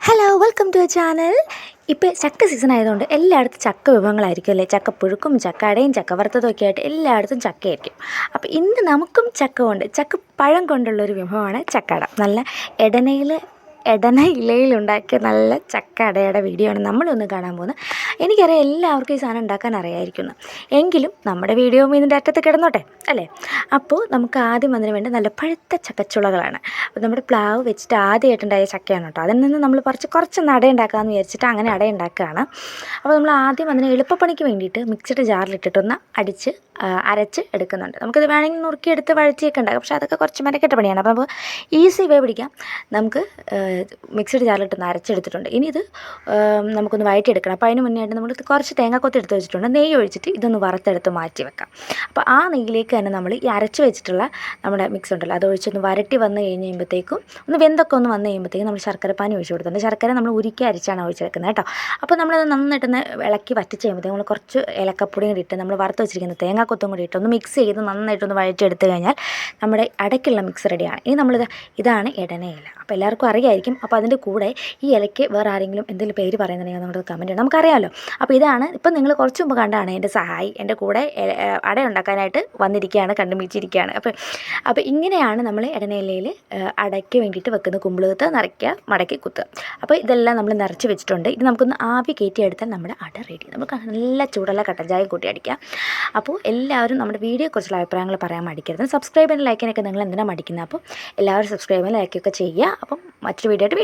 Hello welcome to channel. ഇപ്പോൾ ചക്ക season ആയതുകൊണ്ട് എല്ലായിടത്തും ചക്ക വിഭവങ്ങളായിരിക്കും അല്ലേ. ചക്കപ്പുഴുക്കും ചക്ക അടയും ചക്ക വറുത്തതും ഒക്കെ ആയിട്ട് എല്ലായിടത്തും ചക്കയായിരിക്കും. അപ്പോൾ ഇന്ന് നമുക്കും ചക്ക കൊണ്ട് ചക്കപ്പഴം കൊണ്ടുള്ളൊരു വിഭവമാണ് ചക്കട. നല്ല എടന ഇലയിലുണ്ടാക്കിയ നല്ല ചക്ക അടയുടെ വീഡിയോ ആണ് നമ്മളൊന്ന് കാണാൻ പോകുന്നത്. എനിക്കറിയാം എല്ലാവർക്കും ഈ സാധനം ഉണ്ടാക്കാൻ അറിയാമായിരിക്കുന്നു, എങ്കിലും നമ്മുടെ വീഡിയോ ഇതിൻ്റെ അറ്റത്ത് കിടന്നോട്ടെ അല്ലേ. അപ്പോൾ നമുക്ക് ആദ്യം അതിന് വേണ്ടി നല്ല പഴുത്ത ചക്കച്ചുളകളാണ്. അപ്പോൾ നമ്മുടെ പ്ലാവ് വെച്ചിട്ട് ആദ്യമായിട്ടുണ്ടായ ചക്കയാണ് കേട്ടോ. അതിൽ നിന്ന് നമ്മൾ കുറച്ചൊന്ന് അട ഉണ്ടാക്കാമെന്ന് വിചാരിച്ചിട്ട് അങ്ങനെ അട ഉണ്ടാക്കുകയാണ്. അപ്പോൾ നമ്മൾ ആദ്യം അതിന് എളുപ്പപ്പണിക്ക് വേണ്ടിയിട്ട് മിക്സിയുടെ ജാറിലിട്ടിട്ടൊന്ന് അരച്ച് എടുക്കുന്നുണ്ട്. നമുക്കിത് വേണമെങ്കിൽ നുറുക്കിയെടുത്ത് വഴറ്റിയൊക്കെ ഉണ്ടാകും, പക്ഷേ അതൊക്കെ കുറച്ച് മെനക്കെട്ട പണിയാണ്. അപ്പോൾ നമുക്ക് ഈസി വേ പിടിക്കാം. നമുക്ക് മിക്സിയുടെ ജാറിലിട്ടൊന്ന് അരച്ചെടുത്തിട്ടുണ്ട്. ഇനി ഇത് നമുക്കൊന്ന് വഴറ്റിയെടുക്കണം. അപ്പോൾ അതിന് മുന്നേ ആയിട്ട് നമ്മൾ കുറച്ച് തേങ്ങാക്കൊത്ത് എടുത്ത് വെച്ചിട്ടുണ്ട്. നെയ്യ് ഒഴിച്ചിട്ട് ഇതൊന്ന് വറുത്തെടുത്ത് മാറ്റി വെക്കാം. അപ്പോൾ ആ നെയ്യിലേക്ക് തന്നെ നമ്മൾ ഈ അരച്ച് വെച്ചിട്ടുള്ള നമ്മുടെ മിക്സ് ഉണ്ടല്ലോ അത് ഒഴിച്ചൊന്ന് വരട്ടി വന്ന് കഴിഞ്ഞ് കഴിയുമ്പോഴത്തേക്കും ഒന്ന് വെന്തൊക്കെ ഒന്ന് വന്ന് കഴിയുമ്പോഴത്തേക്കും നമ്മൾ ശർക്കരപ്പാനി ഒഴിച്ച് കൊടുത്തിട്ടുണ്ട്. ശർക്കര നമ്മൾ ഉരുക്കി അരിച്ചാണ് ഒഴിച്ചെടുക്കുന്നത് കേട്ടോ. അപ്പോൾ നമ്മളത് നന്നായിട്ടൊന്ന് ഇളക്കി വറ്റിച്ച് കഴിയുമ്പോഴത്തേക്കും നമ്മൾ കുറച്ച് ഏലക്കപ്പൊടിയും കൂടി ഇട്ട് നമ്മൾ വറുത്ത് വെച്ചിരിക്കുന്ന തേങ്ങാക്കൊത്തും കൂടി ഇട്ട് ഒന്ന് മിക്സ് ചെയ്ത് നന്നായിട്ടൊന്ന് വഴറ്റിയെടുത്ത് കഴിഞ്ഞാൽ നമ്മുടെ അടയ്ക്കുള്ള മിക്സ് റെഡിയാണ്. ഇനി ഇതാണ് ഇടനയില. അപ്പോൾ എല്ലാവർക്കും അറിയായിരിക്കും. അപ്പോൾ അതിൻ്റെ കൂടെ ഈ ഇലയ്ക്ക് വേറെ ആരെങ്കിലും എന്തെങ്കിലും പേര് പറയുന്നുണ്ടെങ്കിൽ നമ്മുടെ കമൻറ്റ് ചെയ്യണം, നമുക്കറിയാമല്ലോ. അപ്പോൾ ഇതാണ് ഇപ്പം നിങ്ങൾ കുറച്ച് മുമ്പ് കണ്ടാണ് എൻ്റെ സഹായി എൻ്റെ കൂടെ അട ഉണ്ടാക്കാനായിട്ട് വന്നിരിക്കുകയാണ്, കണ്ടുപിടിച്ചിരിക്കുകയാണ്. അപ്പോൾ ഇങ്ങനെയാണ് നമ്മൾ ഇടനയിലയിൽ അടയ്ക്ക് വേണ്ടിയിട്ട് വെക്കുന്ന കുമ്പിളുകത്ത് നിറയ്ക്കുക, മടക്കി കുത്തുക. അപ്പോൾ ഇതെല്ലാം നമ്മൾ നിറച്ച് വെച്ചിട്ടുണ്ട്. ഇത് നമുക്കൊന്ന് ആവി കയറ്റിയെടുത്താൽ നമ്മുടെ അട റെഡി. നമുക്ക് നല്ല ചൂടുള്ള കട്ടൻ ചായ കൂട്ടി അടിക്കാം. അപ്പോൾ എല്ലാവരും നമ്മുടെ വീഡിയോയെക്കുറിച്ചുള്ള അഭിപ്രായങ്ങൾ പറയാൻ മടിക്കരുത്. സബ്സ്ക്രൈബ് ചെയ്യാൻ ലൈക്കിനൊക്കെ നിങ്ങൾ എന്തിനാണ് മടിക്കുന്നത്. അപ്പോൾ എല്ലാവരും സബ്സ്ക്രൈബ് ചെയ്യാൻ ലൈക്കൊക്കെ ചെയ്യുക. അപ്പം മറ്റൊരു വീഡിയോ ആയിട്ട് വീണ്ടും